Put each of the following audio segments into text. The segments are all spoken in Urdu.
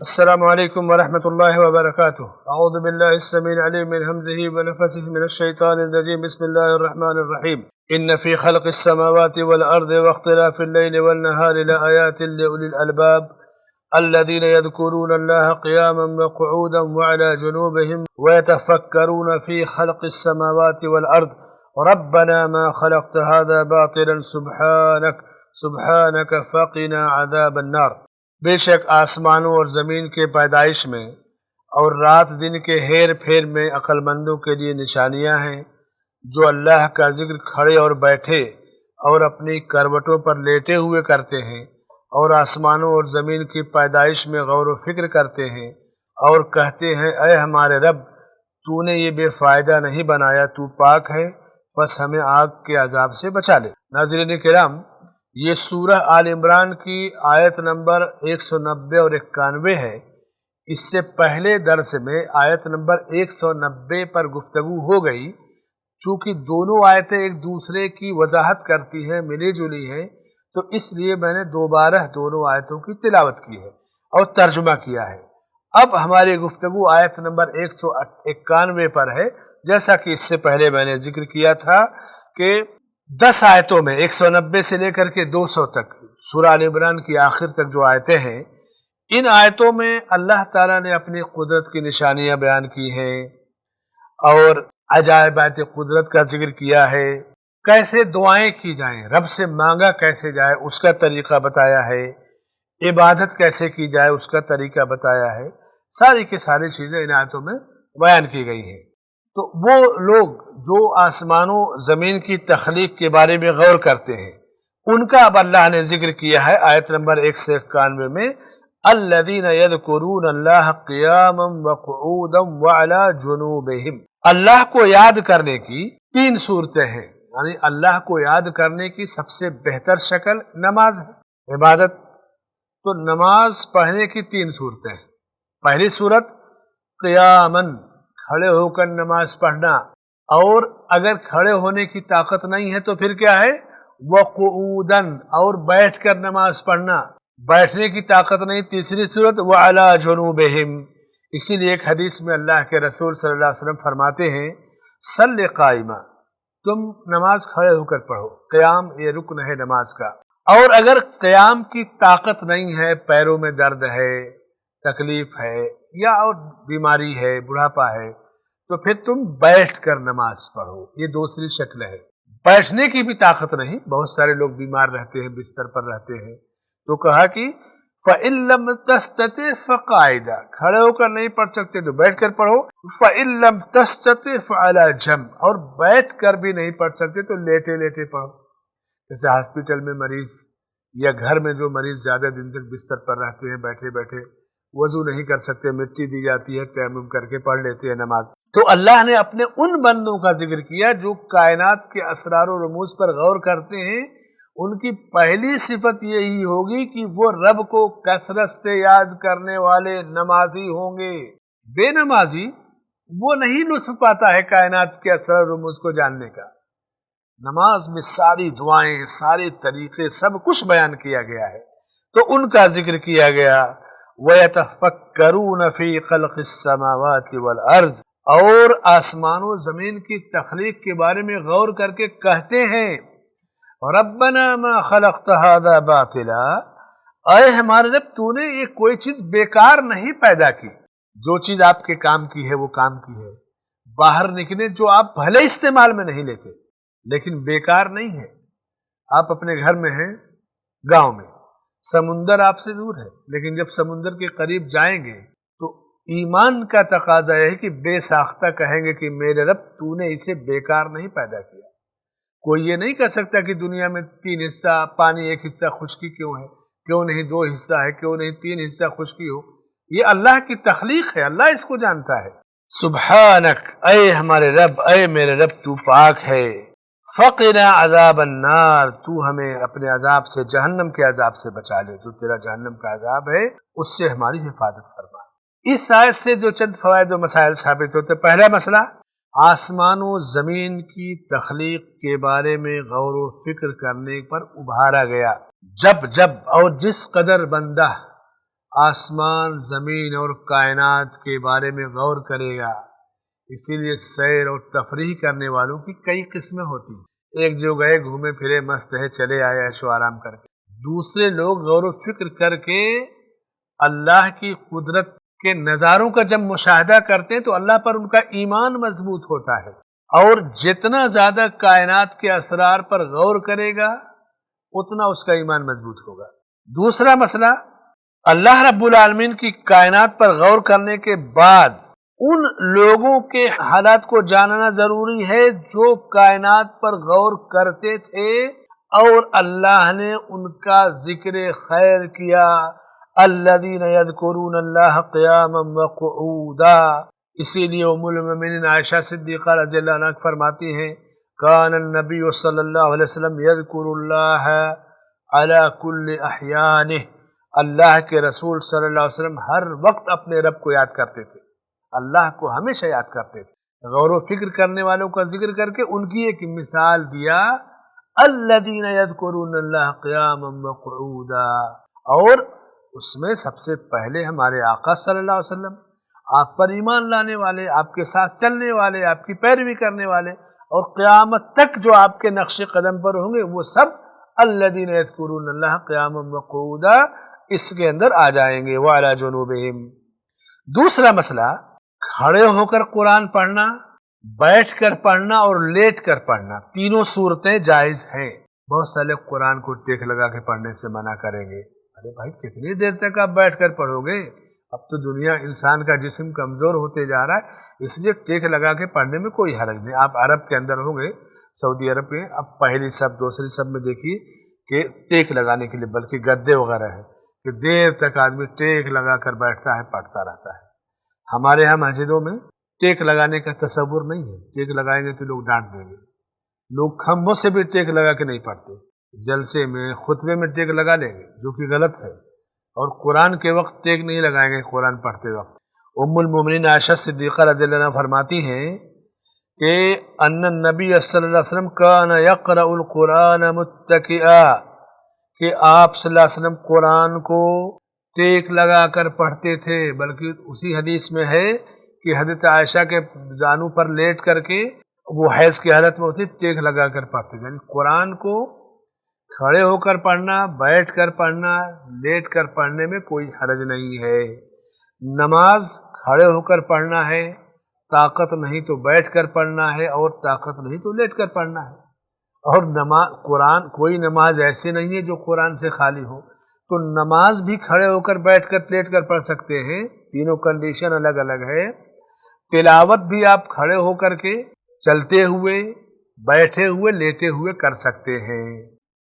السلام علیکم ورحمۃ اللہ وبرکاتہ۔ اعوذ باللہ السمیع العلیم من ہمزہ ونفثہ من الشیطان الرجیم، بسم اللہ الرحمن الرحیم۔ ان فی خلق السماوات والارض واختلاف اللیل والنہار لآیات لأولی الالباب الذین یذکرون اللہ قیاما وقعودا وعلی جنوبہم ویتفکرون فی خلق السماوات والارض ربنا ما خلقت هذا باطلا سبحانک فقنا عذاب النار۔ بے شک آسمانوں اور زمین کے پیدائش میں اور رات دن کے ہیر پھیر میں عقل مندوں کے لیے نشانیاں ہیں، جو اللہ کا ذکر کھڑے اور بیٹھے اور اپنی کروٹوں پر لیٹے ہوئے کرتے ہیں، اور آسمانوں اور زمین کی پیدائش میں غور و فکر کرتے ہیں اور کہتے ہیں اے ہمارے رب، تو نے یہ بے فائدہ نہیں بنایا، تو پاک ہے، بس ہمیں آگ کے عذاب سے بچا لے۔ ناظرین کرام، یہ سورہ آل عمران کی آیت نمبر 190 اور 91 ہے۔ اس سے پہلے درس میں آیت نمبر 190 پر گفتگو ہو گئی۔ چونکہ دونوں آیتیں ایک دوسرے کی وضاحت کرتی ہیں، ملی جلی ہیں، تو اس لیے میں نے دوبارہ دونوں آیتوں کی تلاوت کی ہے اور ترجمہ کیا ہے۔ اب ہماری گفتگو آیت نمبر 191 پر ہے۔ جیسا کہ اس سے پہلے میں نے ذکر کیا تھا کہ 10 آیتوں میں 190 سے لے کر کے 200 تک سورہ آل عمران کی آخر تک جو آیتیں ہیں، ان آیتوں میں اللہ تعالیٰ نے اپنی قدرت کی نشانیاں بیان کی ہیں اور عجائبات قدرت کا ذکر کیا ہے، کیسے دعائیں کی جائیں، رب سے مانگا کیسے جائے اس کا طریقہ بتایا ہے، عبادت کیسے کی جائے اس کا طریقہ بتایا ہے، ساری کی ساری چیزیں ان آیتوں میں بیان کی گئی ہیں۔ تو وہ لوگ جو آسمانوں زمین کی تخلیق کے بارے میں غور کرتے ہیں، ان کا اب اللہ نے ذکر کیا ہے آیت نمبر 191 میں، الذین یذکرون اللہ قیاما وقعودا وعلی جنوبہم۔ اللہ کو یاد کرنے کی 3 صورتیں ہیں، یعنی اللہ کو یاد کرنے کی سب سے بہتر شکل نماز ہے، عبادت۔ تو نماز پڑھنے کی 3 صورتیں ہیں۔ پہلی صورت قیاما، کھڑے ہو کر نماز پڑھنا، اور اگر کھڑے ہونے کی طاقت نہیں ہے تو پھر کیا ہے، وقعودن، اور بیٹھ کر نماز پڑھنا، بیٹھنے کی طاقت نہیں، تیسری صورت وعلی جنوبہم۔ اسی لیے ایک حدیث میں اللہ کے رسول صلی اللہ علیہ وسلم فرماتے ہیں صلی قائما، تم نماز کھڑے ہو کر پڑھو، قیام یہ رکن ہے نماز کا۔ اور اگر قیام کی طاقت نہیں ہے، پیروں میں درد ہے، تکلیف ہے، یا اور بیماری ہے، بڑھاپا ہے، تو پھر تم بیٹھ کر نماز پڑھو، یہ دوسری شکل ہے۔ بیٹھنے کی بھی طاقت نہیں، بہت سارے لوگ بیمار رہتے ہیں، بستر پر رہتے ہیں، تو کہا کہ فَإِن لَمْ تَسْتَطِعْ فَقَاعِدًا، کھڑے ہو کر نہیں پڑھ سکتے تو بیٹھ کر پڑھو، فَإِن لَمْ تَسْتَطِعْ فَعَلَى جَنب، اور بیٹھ کر بھی نہیں پڑھ سکتے تو لیٹے لیٹے پڑھو۔ جیسے ہاسپٹل میں مریض یا گھر میں جو مریض زیادہ دن تک بستر پر رہتے ہیں، بیٹھے بیٹھے وضو نہیں کر سکتے، مٹی دی جاتی ہے، تیمم کر کے پڑھ لیتے ہیں نماز۔ تو اللہ نے اپنے ان بندوں کا ذکر کیا جو کائنات کے اسرار و رموز پر غور کرتے ہیں، ان کی پہلی صفت یہی ہوگی کہ وہ رب کو کثرت سے یاد کرنے والے نمازی ہوں گے۔ بے نمازی وہ نہیں لطف پاتا ہے کائنات کے اسرار و رموز کو جاننے کا۔ نماز میں ساری دعائیں، سارے طریقے، سب کچھ بیان کیا گیا ہے، تو ان کا ذکر کیا گیا۔ وَيَتَفَكَّرُونَ فِي خَلْقِ السَّمَاوَاتِ وَالْأَرْضِ، اور آسمان و زمین کی تخلیق کے بارے میں غور کر کے کہتے ہیں رَبَّنَا مَا خَلَقْتَ هَذَا بَاطِلًا، اے ہمارے رب، تو نے یہ کوئی چیز بیکار نہیں پیدا کی۔ جو چیز آپ کے کام کی ہے وہ کام کی ہے، باہر نکلے جو آپ بھلے استعمال میں نہیں لیتے لیکن بیکار نہیں ہے۔ آپ اپنے گھر میں ہیں، گاؤں میں، سمندر آپ سے دور ہے، لیکن جب سمندر کے قریب جائیں گے تو ایمان کا تقاضا ہے کہ بے ساختہ کہیں گے کہ میرے رب، تو نے اسے بیکار نہیں پیدا کیا۔ کوئی یہ نہیں کہہ سکتا کہ دنیا میں 3 حصہ پانی، 1 حصہ خشکی کیوں ہے، کیوں نہیں 2 حصہ ہے، کیوں نہیں 3 حصہ خشکی ہو، یہ اللہ کی تخلیق ہے، اللہ اس کو جانتا ہے۔ سبحانک، اے ہمارے رب، اے میرے رب، تو پاک ہے، فقنا عذاب النار، تو ہمیں اپنے عذاب سے، جہنم کے عذاب سے بچا لے، جو تیرا جہنم کا عذاب ہے اس سے ہماری حفاظت فرما۔ اس آیت سے جو چند فوائد و مسائل ثابت ہوتے، پہلا مسئلہ، آسمان و زمین کی تخلیق کے بارے میں غور و فکر کرنے پر ابھارا گیا۔ جب اور جس قدر بندہ آسمان، زمین اور کائنات کے بارے میں غور کرے گا۔ اسی لیے سیر اور تفریح کرنے والوں کی کئی قسمیں ہوتی ہیں۔ ایک جو گئے گھومے پھرے مست ہے چلے آئے عیش و آرام کر کے، دوسرے لوگ غور و فکر کر کے اللہ کی قدرت کے نظاروں کا جب مشاہدہ کرتے ہیں تو اللہ پر ان کا ایمان مضبوط ہوتا ہے، اور جتنا زیادہ کائنات کے اسرار پر غور کرے گا اتنا اس کا ایمان مضبوط ہوگا۔ دوسرا مسئلہ، اللہ رب العالمین کی کائنات پر غور کرنے کے بعد ان لوگوں کے حالات کو جاننا ضروری ہے جو کائنات پر غور کرتے تھے اور اللہ نے ان کا ذکر خیر کیا۔ الذین یذکرون اللہ قیاما وقعودا، اسی لیے ام المؤمنین عائشہ صدیقہ رضی اللہ عنہ فرماتی ہیں کان النبی صلی اللہ علیہ وسلم یذکر اللہ علی کل احیانہ، اللہ کے رسول صلی اللہ علیہ وسلم ہر وقت اپنے رب کو یاد کرتے تھے، اللہ کو ہمیشہ یاد کرتے تھے۔ غور و فکر کرنے والوں کا ذکر کر کے ان کی ایک مثال دیا، الذین یذکرون اللہ قیاما وقعودا، اور اس میں سب سے پہلے ہمارے آقا صلی اللہ علیہ وسلم، آپ پر ایمان لانے والے، آپ کے ساتھ چلنے والے، آپ کی پیروی کرنے والے، اور قیامت تک جو آپ کے نقش قدم پر ہوں گے وہ سب الذین یذکرون اللہ قیاما وقعودا اس کے اندر آ جائیں گے، وعلی جنوبہم۔ دوسرا مسئلہ، کھڑے ہو کر قرآن پڑھنا، بیٹھ کر پڑھنا اور لیٹ کر پڑھنا، تینوں صورتیں جائز ہیں۔ بہت سارے قرآن کو ٹیک لگا کے پڑھنے سے منع کریں گے، ارے بھائی کتنی دیر تک آپ بیٹھ کر پڑھو گے؟ اب تو دنیا انسان کا جسم کمزور ہوتے جا رہا ہے، اس لیے ٹیک لگا کے پڑھنے میں کوئی حرج نہیں۔ آپ عرب کے اندر ہوں گے، سعودی عرب میں، اب پہلی صف دوسری صف میں دیکھیے کہ ٹیک لگانے کے لیے بلکہ گدے وغیرہ ہے کہ دیر تک آدمی ٹیک لگا کر بیٹھتا ہے، پڑھتا رہتا ہے۔ ہمارے ہاں مسجدوں میں ٹیک لگانے کا تصور نہیں ہے، ٹیک لگائیں گے تو لوگ ڈانٹ دیں گے۔ لوگ کھمبوں سے بھی ٹیک لگا کے نہیں پڑھتے، جلسے میں خطبے میں ٹیک لگا لیں گے جو کہ غلط ہے، اور قرآن کے وقت ٹیک نہیں لگائیں گے قرآن پڑھتے وقت۔ ام المومنین عائشہ صدیقہ رضی اللہ عنہ فرماتی ہیں کہ ان النبی صلی اللہ علیہ وسلم کان یقرأ القرآن متکئا، کہ آپ صلی اللہ علیہ وسلم قرآن کو ٹیک لگا کر پڑھتے تھے، بلکہ اسی حدیث میں ہے کہ حضرت عائشہ کے زانو پر لیٹ کر کے وہ حیض کی حالت میں ہوتی ٹیک لگا کر پڑھتے تھے۔ یعنی قرآن کو کھڑے ہو کر پڑھنا، بیٹھ کر پڑھنا، لیٹ کر پڑھنے میں کوئی حرج نہیں ہے۔ نماز کھڑے ہو کر پڑھنا ہے، طاقت نہیں تو بیٹھ کر پڑھنا ہے، اور طاقت نہیں تو لیٹ کر پڑھنا ہے۔ اور قرآن، کوئی نماز ایسی نہیں ہے جو قرآن سے خالی ہو، تو نماز بھی کھڑے ہو کر، بیٹھ کر، لیٹ کر پڑھ سکتے ہیں، تینوں کنڈیشن الگ الگ ہے۔ تلاوت بھی آپ کھڑے ہو کر کے، چلتے ہوئے، بیٹھے ہوئے، لیٹے ہوئے کر سکتے ہیں۔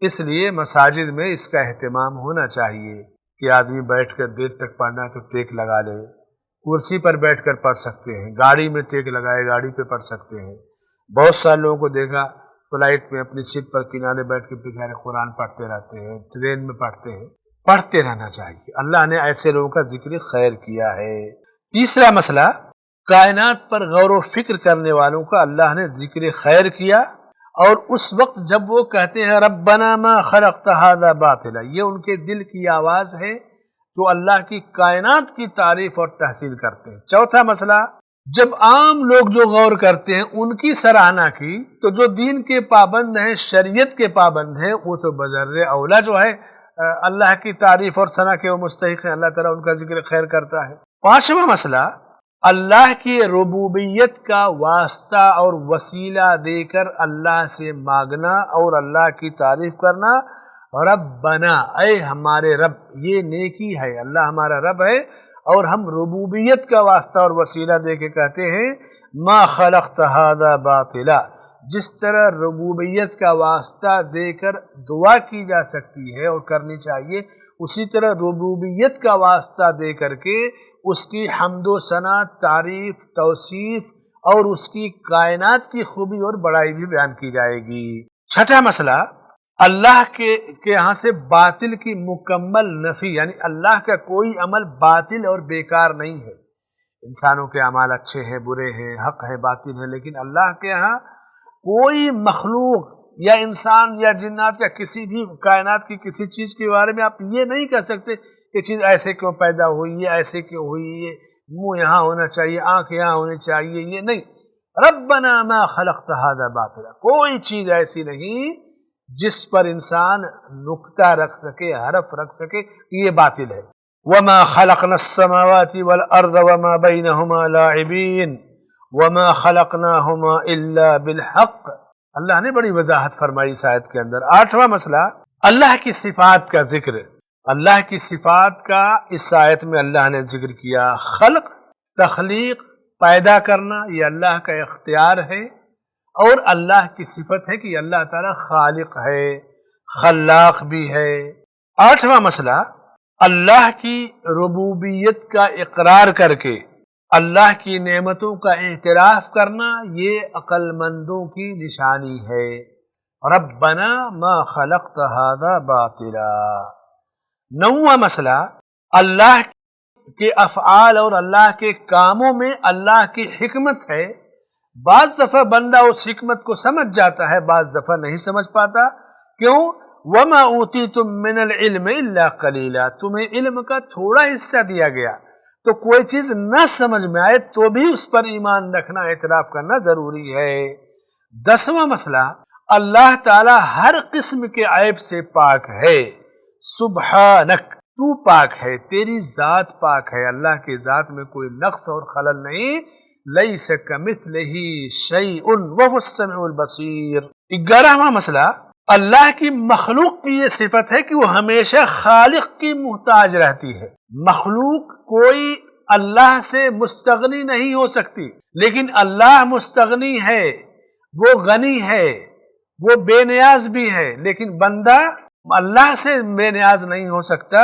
اس لیے مساجد میں اس کا اہتمام ہونا چاہیے کہ آدمی بیٹھ کر دیر تک پڑھنا ہے تو ٹیک لگا لے، کرسی پر بیٹھ کر پڑھ سکتے ہیں، گاڑی میں ٹیک لگائے گاڑی پہ پڑھ سکتے ہیں۔ بہت سارے لوگوں کو دیکھا فلائٹ میں اپنی سیٹ پر کنارے بیٹھ کے بیچارے قرآن پڑھتے رہتے ہیں، ٹرین میں پڑھتے ہیں۔ پڑھتے رہنا چاہیے، اللہ نے ایسے لوگوں کا ذکر خیر کیا ہے۔ تیسرا مسئلہ، کائنات پر غور و فکر کرنے والوں کا اللہ نے ذکر خیر کیا، اور اس وقت جب وہ کہتے ہیں ربنا ما خلقت ھذا باطلا، یہ ان کے دل کی آواز ہے جو اللہ کی کائنات کی تعریف اور تحسین کرتے ہیں۔ چوتھا مسئلہ، جب عام لوگ جو غور کرتے ہیں ان کی سراہنا کی، تو جو دین کے پابند ہیں، شریعت کے پابند ہیں، وہ تو بذر اولا جو ہے اللہ کی تعریف اور ثنا کے وہ مستحق ہیں، اللہ تعالیٰ ان کا ذکر خیر کرتا ہے۔ پانچواں مسئلہ، اللہ کی ربوبیت کا واسطہ اور وسیلہ دے کر اللہ سے مانگنا اور اللہ کی تعریف کرنا، ربنا، اے ہمارے رب، یہ نیکی ہے، اللہ ہمارا رب ہے، اور ہم ربوبیت کا واسطہ اور وسیلہ دے کے کہتے ہیں ما خلقت ھذا باطلا۔ جس طرح ربوبیت کا واسطہ دے کر دعا کی جا سکتی ہے اور کرنی چاہیے، اسی طرح ربوبیت کا واسطہ دے کر کے اس کی حمد و ثنا، تعریف، توصیف اور اس کی کائنات کی خوبی اور بڑائی بھی بیان کی جائے گی۔ چھٹا مسئلہ، اللہ کے ہاں سے باطل کی مکمل نفی، یعنی اللہ کا کوئی عمل باطل اور بیکار نہیں ہے۔ انسانوں کے اعمال اچھے ہیں، برے ہیں، حق ہے، باطل ہے، لیکن اللہ کے ہاں کوئی مخلوق یا انسان یا جنات یا کسی بھی کائنات کی کسی چیز کے بارے میں آپ یہ نہیں کہہ سکتے یہ چیز ایسے کیوں پیدا ہوئی، یہ ایسے کیوں ہوئی، یہ منہ یہاں ہونا چاہیے، آنکھ یہاں ہونی چاہیے، یہ نہیں. ربنا ما خلقت هذا باطلا، کوئی چیز ایسی نہیں جس پر انسان نکتہ رکھ سکے، حرف رکھ سکے کہ یہ باطل ہے. وما خلقنا السماوات والارض وما بينهما لاعبين وما خلقناهما الا بالحق. اللہ نے بڑی وضاحت فرمائی اس آیت کے اندر. 8واں مسئلہ اللہ کی صفات کا ذکر. اللہ کی صفات کا اس آیت میں اللہ نے ذکر کیا. خلق، تخلیق، پیدا کرنا، یہ اللہ کا اختیار ہے، اور اللہ کی صفت ہے کہ اللہ تعالیٰ خالق ہے، خلاق بھی ہے. 8واں مسئلہ اللہ کی ربوبیت کا اقرار کر کے اللہ کی نعمتوں کا اعتراف کرنا، یہ عقل مندوں کی نشانی ہے. ربنا ما خلقت هذا باطلا. 9واں مسئلہ اللہ کے افعال اور اللہ کے کاموں میں اللہ کی حکمت ہے. بعض دفعہ بندہ اس حکمت کو سمجھ جاتا ہے، بعض دفعہ نہیں سمجھ پاتا. کیوں؟ وَمَا أُوتِيتُم مِّنَ الْعِلْمِ إِلَّا قَلِيلًا، تمہیں علم کا تھوڑا حصہ دیا گیا. تو کوئی چیز نہ سمجھ میں آئے تو بھی اس پر ایمان رکھنا، اعتراف کرنا ضروری ہے. 10واں مسئلہ اللہ تعالی ہر قسم کے عیب سے پاک ہے. سبحانک، تو پاک ہے، تیری ذات پاک ہے، اللہ کی ذات میں کوئی نقص اور خلل نہیں. لیس کمثلہ شیء وہو السمیع البصیر. 11واں مسئلہ اللہ کی مخلوق کی یہ صفت ہے کہ وہ ہمیشہ خالق کی محتاج رہتی ہے. مخلوق کوئی اللہ سے مستغنی نہیں ہو سکتی، لیکن اللہ مستغنی ہے، وہ غنی ہے، وہ بے نیاز بھی ہے، لیکن بندہ اللہ سے بے نیاز نہیں ہو سکتا.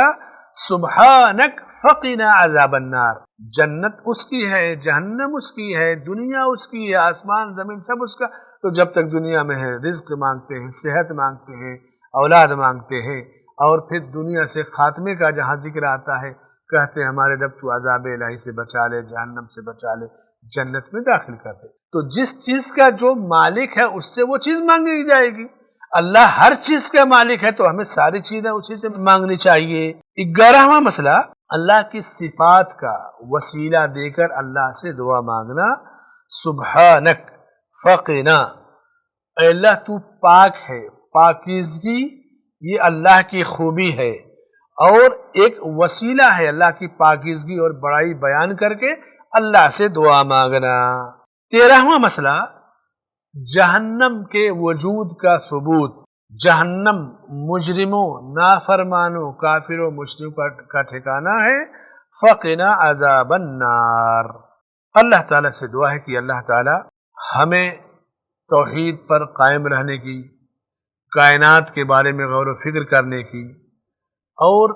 سبحانک فقنا عذاب النار. جنت اس کی ہے، جہنم اس کی ہے، دنیا اس کی ہے، آسمان زمین سب اس کا. تو جب تک دنیا میں ہے رزق مانگتے ہیں، صحت مانگتے ہیں، اولاد مانگتے ہیں، اور پھر دنیا سے خاتمے کا جہاں ذکر آتا ہے کہتے ہیں ہمارے رب تو عذاب الہی سے بچا لے، جہنم سے بچا لے، جنت میں داخل کر دے. تو جس چیز کا جو مالک ہے اس سے وہ چیز مانگی جائے گی. اللہ ہر چیز کا مالک ہے تو ہمیں ساری چیزیں اسی سے مانگنی چاہیے. 11واں مسئلہ اللہ کی صفات کا وسیلہ دے کر اللہ سے دعا مانگنا. سبحانک فقنا، اے اللہ تو پاک ہے. پاکیزگی یہ اللہ کی خوبی ہے اور ایک وسیلہ ہے اللہ کی پاکیزگی اور بڑائی بیان کر کے اللہ سے دعا مانگنا. 13واں مسئلہ جہنم کے وجود کا ثبوت. جہنم مجرموں، نافرمانوں، کافروں، مشرکوں کا ٹھکانہ ہے. فقنا عذاب النار. اللہ تعالیٰ سے دعا ہے کہ اللہ تعالیٰ ہمیں توحید پر قائم رہنے کی، کائنات کے بارے میں غور و فکر کرنے کی، اور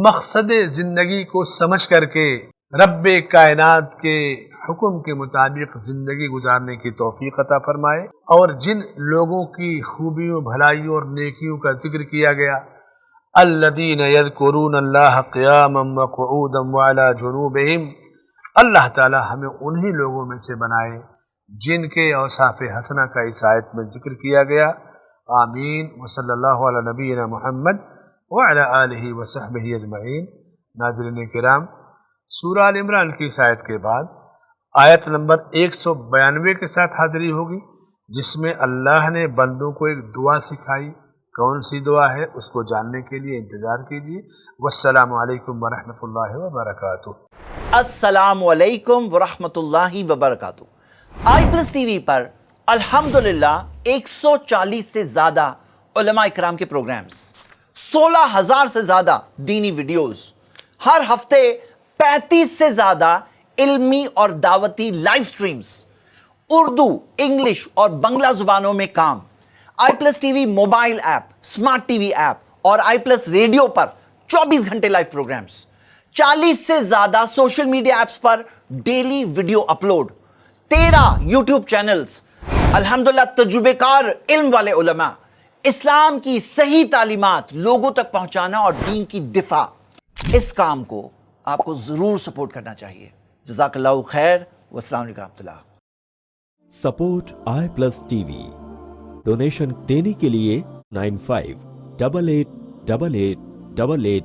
مقصد زندگی کو سمجھ کر کے رب کائنات کے حکم کے مطابق زندگی گزارنے کی توفیق عطا فرمائے. اور جن لوگوں کی خوبیوں، بھلائیوں اور نیکیوں کا ذکر کیا گیا، الذین یذکرون اللہ قیاما وقعودا وعلی جنوبہم، اللہ تعالی ہمیں انہی لوگوں میں سے بنائے جن کے اوصاف حسنہ کا اس آیت میں ذکر کیا گیا. آمین. وصلی اللہ علی نبینا محمد وعلی آلہ وصحبہ اجمعین. ناظرین کرام، سورہ آل عمران کی اس آیت کے بعد آیت نمبر 192 کے ساتھ حاضری ہوگی، جس میں اللہ نے بندوں کو ایک دعا سکھائی. کون سی دعا ہے اس کو جاننے کے لیے انتظار کیجیے. والسلام علیکم ورحمۃ اللہ وبرکاتہ. السلام علیکم ورحمۃ اللہ وبرکاتہ. i+ TV پر الحمدللہ 140 سے زیادہ علماء اکرام کے پروگرامز، 16,000 سے زیادہ دینی ویڈیوز، ہر ہفتے 35 سے زیادہ علمی اور دعوتی لائیو سٹریمز، اردو، انگلش اور بنگلہ زبانوں میں کام. i+ TV mobile app, smart T V app اور i+ ریڈیو پر 24 گھنٹے لائیو پروگرامز، 40 سے زیادہ سوشل میڈیا ایپس پر daily video upload, 13 YouTube channels. الحمدللہ تجربے کار علم والے علماء، اسلام کی صحیح تعلیمات لوگوں تک پہنچانا اور دین کی دفاع. اس کام کو آپ کو ضرور سپورٹ کرنا چاہیے. جزاک اللہ خیر. والسلام علیکم ورحمۃ اللہ. Support i+ TV. ڈونیشن دینے کے لیے 95888888